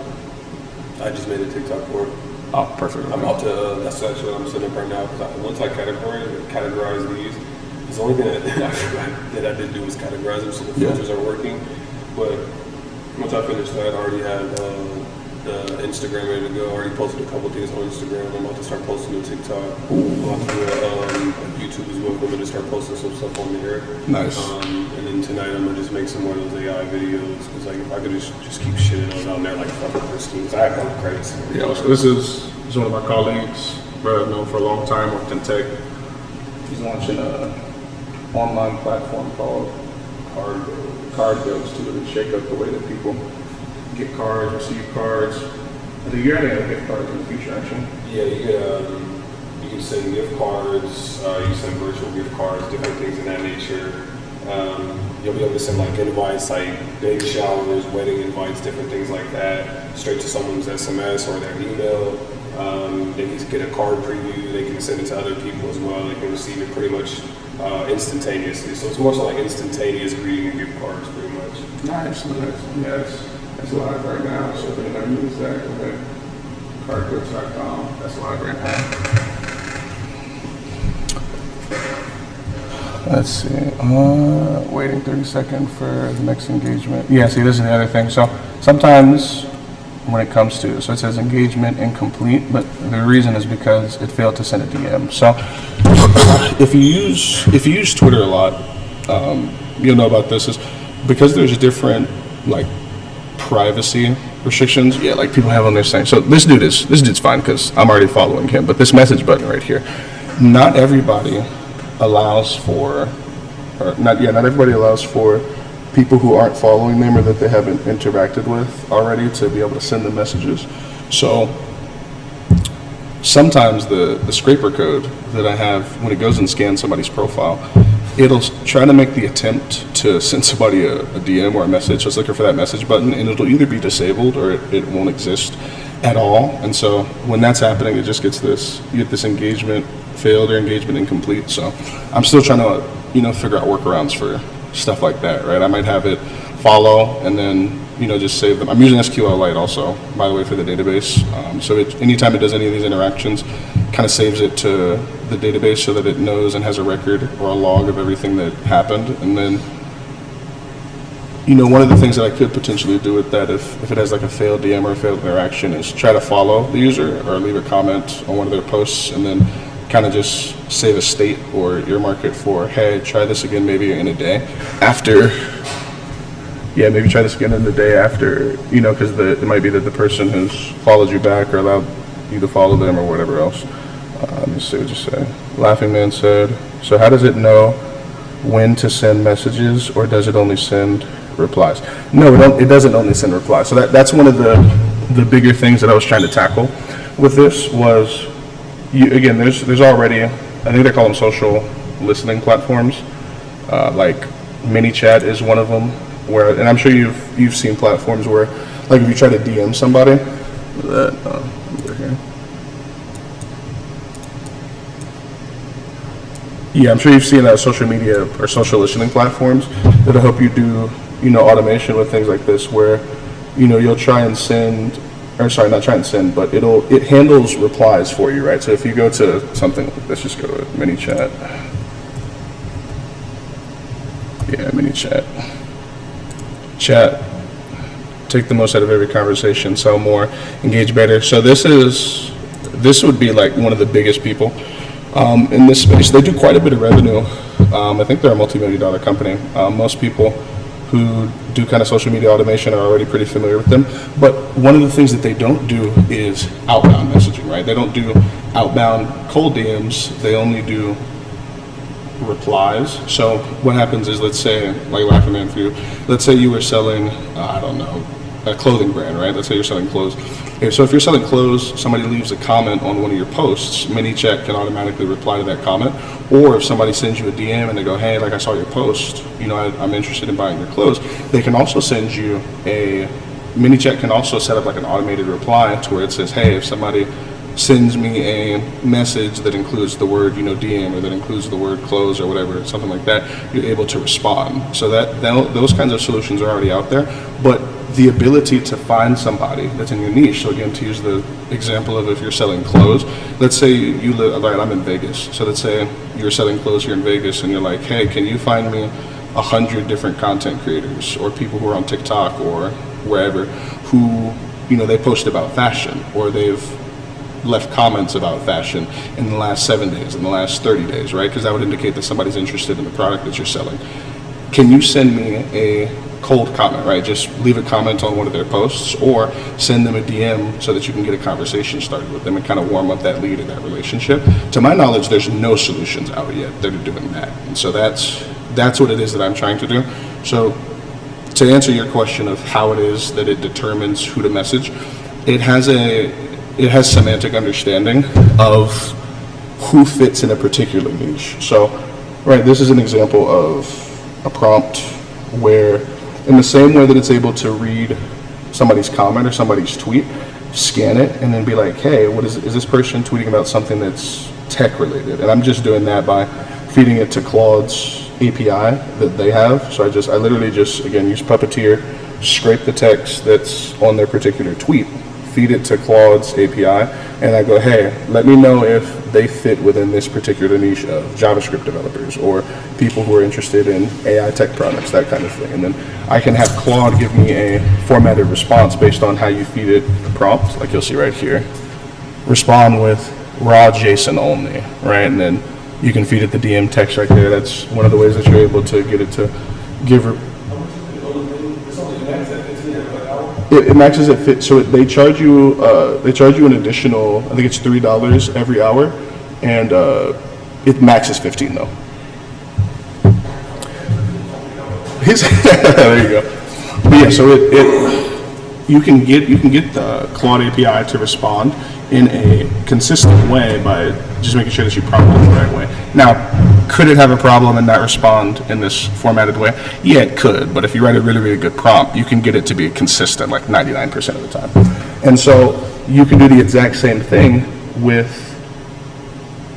S2: I just made a TikTok for it.
S1: Oh, perfect.
S2: I'm about to, that's actually what I'm setting up right now, because once I categorize these, the only thing that I forgot that I did do was categorize them so the filters are working. But once I finished that, I already had the Instagram ready to go. I already posted a couple things on Instagram. I'm about to start posting to TikTok. I'm about to do YouTube as well. I'm going to start posting some stuff on there.
S1: Nice.
S2: And then tonight I'm going to just make some more of those AI videos. Because like, if I could just keep shitting those on there like fucking pristine. I have no credits.
S1: Yeah, so this is He's one of our colleagues, brother I've known for a long time, worked in tech. He's launching an online platform called Card Bills to really shake up the way that people get cards, receive cards. I think you're adding gift cards in the future, actually.
S2: Yeah, you can send gift cards, you send virtual gift cards, different things of that nature. You'll be able to send like invites, like baby showers, wedding invites, different things like that, straight to someone's SMS or their email. They can get a card preview. They can send it to other people as well. They can receive it pretty much instantaneously. So it's more so like instantaneous greeting and gift cards, pretty much.
S1: Nice. Yeah, it's live right now. So if anybody needs that, go ahead. Cardgoods.com. That's live right now. Let's see. Waiting 30 seconds for the next engagement. Yeah, see, this is the other thing. So sometimes when it comes to, so it says engagement incomplete, but the reason is because it failed to send a DM. So if you use Twitter a lot, you'll know about this, is because there's different like privacy restrictions. Yeah, like people have on their saying. So this dude's fine because I'm already following him. But this message button right here, not everybody allows for, not everybody allows for people who aren't following them or that they haven't interacted with already to be able to send them messages. So sometimes the scraper code that I have, when it goes and scans somebody's profile, it'll try to make the attempt to send somebody a DM or a message. So it's looking for that message button, and it'll either be disabled or it won't exist at all. And so when that's happening, it just gets this, you get this engagement failed or engagement incomplete. So I'm still trying to, figure out workarounds for stuff like that, right? I might have it follow and then, just save them. I'm using SQLite also, by the way, for the database. So anytime it does any of these interactions, kind of saves it to the database so that it knows and has a record or a log of everything that happened. And then, one of the things that I could potentially do with that, if it has like a failed DM or a failed interaction, is try to follow the user or leave a comment on one of their posts and then kind of just save a state or earmark it for, hey, try this again maybe in a day after. Yeah, maybe try this again in the day after, because it might be that the person has followed you back or allowed you to follow them or whatever else. Let me see what you say. Laughing Man said, so how does it know when to send messages, or does it only send replies? No, it doesn't only send replies. So that's one of the bigger things that I was trying to tackle with this was, there's already, I think they call them social listening platforms. Like ManyChat is one of them. And I'm sure you've seen platforms where, like, if you try to DM somebody, over here. Yeah, I'm sure you've seen social media or social listening platforms that'll help you do, automation with things like this, where, you'll try and send, or sorry, not try and send, but it handles replies for you, right? So if you go to something, let's just go to ManyChat. Yeah, ManyChat. Chat, take the most out of every conversation, sell more, engage better. So this would be like one of the biggest people in this space. They do quite a bit of revenue. I think they're a multi-million-dollar company. Most people who do kind of social media automation are already pretty familiar with them. But one of the things that they don't do is outbound messaging, right? They don't do outbound cold DMs. They only do replies. So what happens is, let's say, like Laughing Man for you, let's say you were selling, I don't know, a clothing brand, right? Let's say you're selling clothes. Okay, so if you're selling clothes, somebody leaves a comment on one of your posts, ManyChat can automatically reply to that comment. Or if somebody sends you a DM and they go, hey, like I saw your post, I'm interested in buying your clothes, they can also send you ManyChat can also set up like an automated reply to where it says, hey, if somebody sends me a message that includes the word, DM, or that includes the word close or whatever, something like that, you're able to respond. So those kinds of solutions are already out there. But the ability to find somebody that's in your niche, so again, to use the example of if you're selling clothes, let's say you live, right, I'm in Vegas. So let's say you're selling clothes here in Vegas and you're like, hey, can you find me 100 different content creators or people who are on TikTok or wherever who, they post about fashion, or they've left comments about fashion in the last 7 days, in the last 30 days, right? Because that would indicate that somebody's interested in the product that you're selling. Can you send me a cold comment, right? Just leave a comment on one of their posts or send them a DM so that you can get a conversation started with them and kind of warm up that lead in that relationship. To my knowledge, there's no solutions out yet that are doing that. And so that's what it is that I'm trying to do. So to answer your question of how it is that it determines who to message, it has semantic understanding of who fits in a particular niche. So, right, this is an example of a prompt where, in the same way that it's able to read somebody's comment or somebody's tweet, scan it, and then be like, hey, what is this person tweeting about something that's tech related? And I'm just doing that by feeding it to Claude's API that they have. So I literally just, again, use Puppeteer, scrape the text that's on their particular tweet, feed it to Claude's API, and I go, hey, let me know if they fit within this particular niche of JavaScript developers or people who are interested in AI tech products, that kind of thing. And then I can have Claude give me a formatted response based on how you feed it the prompt, like you'll see right here. Respond with raw JSON only, right? And then you can feed it the DM text right there. That's one of the ways that you're able to get it to give. It maxes at fit, so they charge you an additional, I think it's $3 every hour, and it maxes 15 though. There you go. But yeah, so you can get the Claude API to respond in a consistent way by just making sure that you prompt it the right way. Now, could it have a problem and not respond in this formatted way? Yeah, it could, but if you write a really, really good prompt, you can get it to be consistent like 99% of the time. And so you can do the exact same thing with,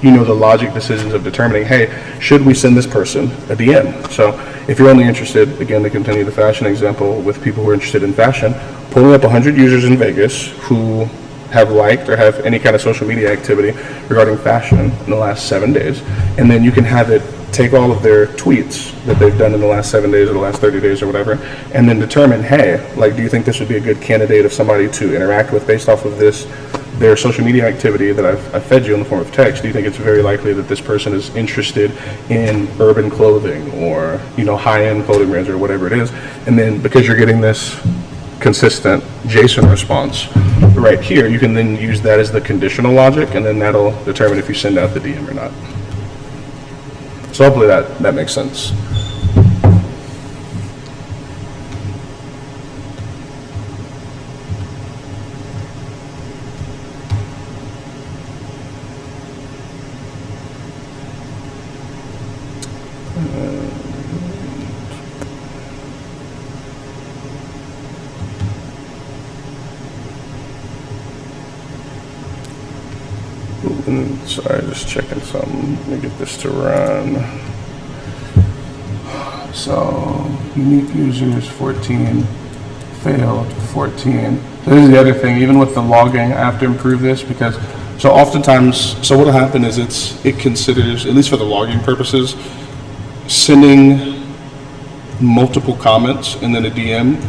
S1: the logic decisions of determining, hey, should we send this person a DM? So if you're only interested, again, to continue the fashion example with people who are interested in fashion, pulling up 100 users in Vegas who have liked or have any kind of social media activity regarding fashion in the last 7 days, and then you can have it take all of their tweets that they've done in the last 7 days or the last 30 days or whatever, and then determine, hey, like, do you think this would be a good candidate of somebody to interact with based off of their social media activity that I've fed you in the form of text? Do you think it's very likely that this person is interested in urban clothing or, high-end clothing brands or whatever it is? And then because you're getting this consistent JSON response right here, you can then use that as the conditional logic, and then that'll determine if you send out the DM or not. So hopefully that makes sense. Sorry, just checking something. Let me get this to run. So, unique users 14, failed 14. So this is the other thing, even with the logging, I have to improve this because, so oftentimes, so what'll happen is it considers, at least for the logging purposes, sending multiple comments and then a DM,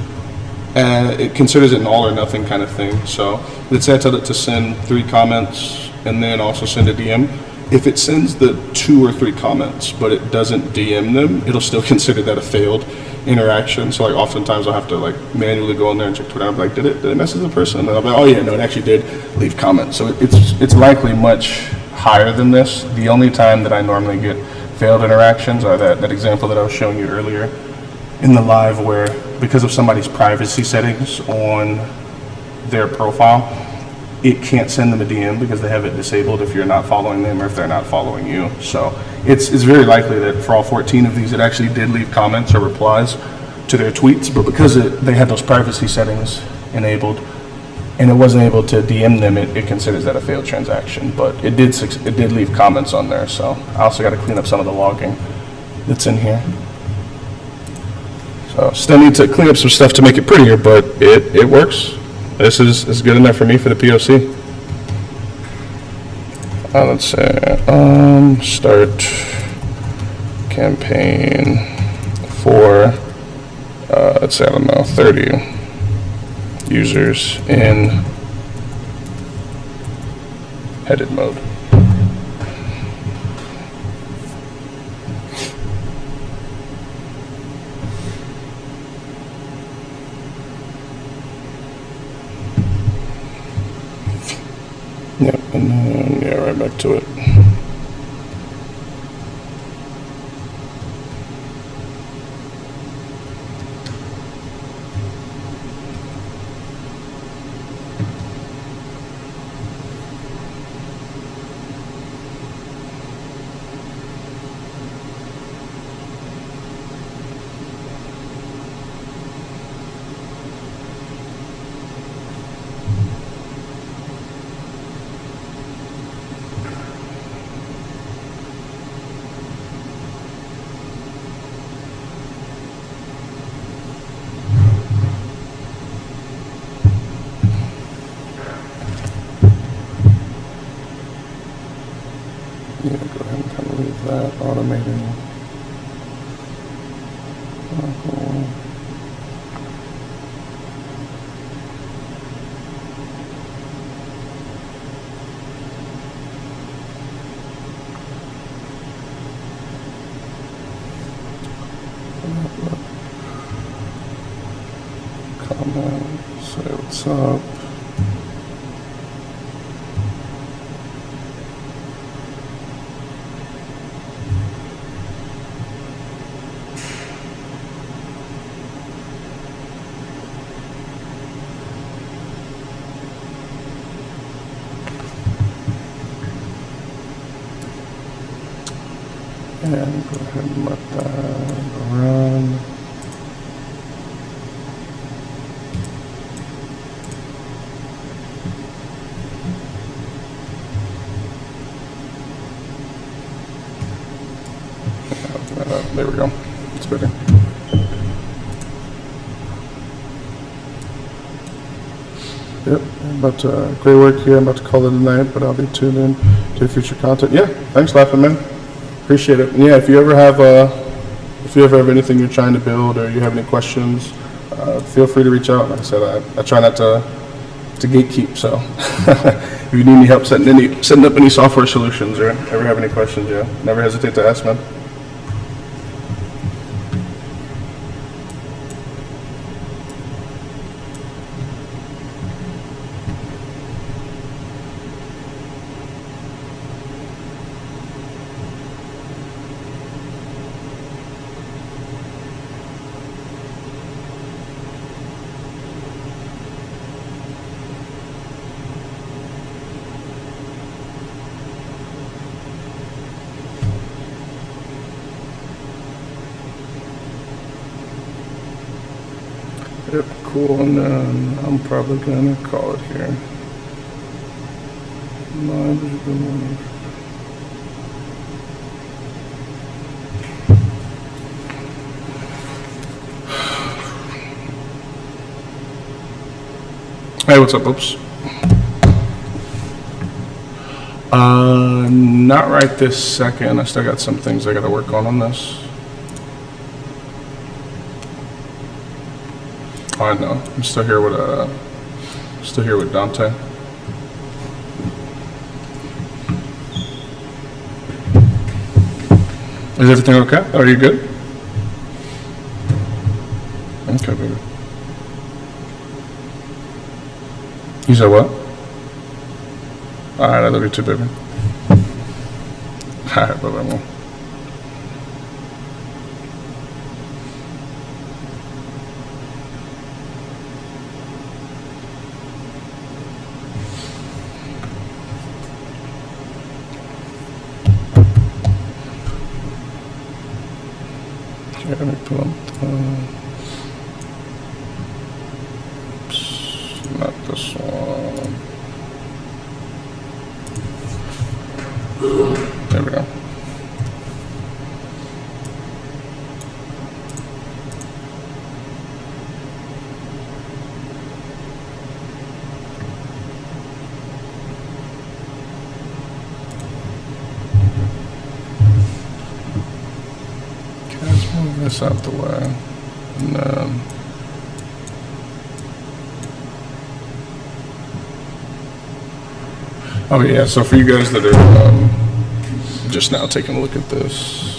S1: and it considers it an all or nothing kind of thing. So let's say I tell it to send 3 comments and then also send a DM. If it sends the 2 or 3 comments, but it doesn't DM them, it'll still consider that a failed interaction. So like oftentimes I'll have to like manually go in there and check Twitter. I'm like, did it message the person? And then I'll be like, oh yeah, no, it actually did leave comments. So it's likely much higher than this. The only time that I normally get failed interactions are that example that I was showing you earlier in the live, where because of somebody's privacy settings on their profile, it can't send them a DM because they have it disabled if you're not following them or if they're not following you. So it's very likely that for all 14 of these, it actually did leave comments or replies to their tweets, but because they had those privacy settings enabled and it wasn't able to DM them, it considers that a failed transaction. But it did leave comments on there. So I also got to clean up some of the logging that's in here. So still need to clean up some stuff to make it prettier, but it works. This is good enough for me for the POC. Let's say start campaign for let's say, I don't know, 30 users in headed mode. And then, yeah, right back to it. Yeah, go ahead and kind of leave that automating. Comment, say what's up. And go ahead and let that run. There we go. It's better. Yep, great work here. I'm about to call it a night, but I'll be tuned in to future content. Yeah, thanks, Laughing Man. Appreciate it. And yeah, if you ever have anything you're trying to build or you have any questions, feel free to reach out. Like I said, I try not to gatekeep. So if you need any help setting up any software solutions or ever have any questions, yeah, never hesitate to ask, man. Yep, cool, and then I'm probably gonna call it here. Hey, what's up, oops? Not right this second. I still got some things I gotta work on this. Oh, I know. I'm still here with Dante. Is everything okay? Are you good? Okay, baby. You said what? Alright, I love you too, baby. Alright, bye-bye. Okay, let me pull up oops, not this one. There we go. Let's move this out the way, and then oh yeah, so for you guys that are just now taking a look at this,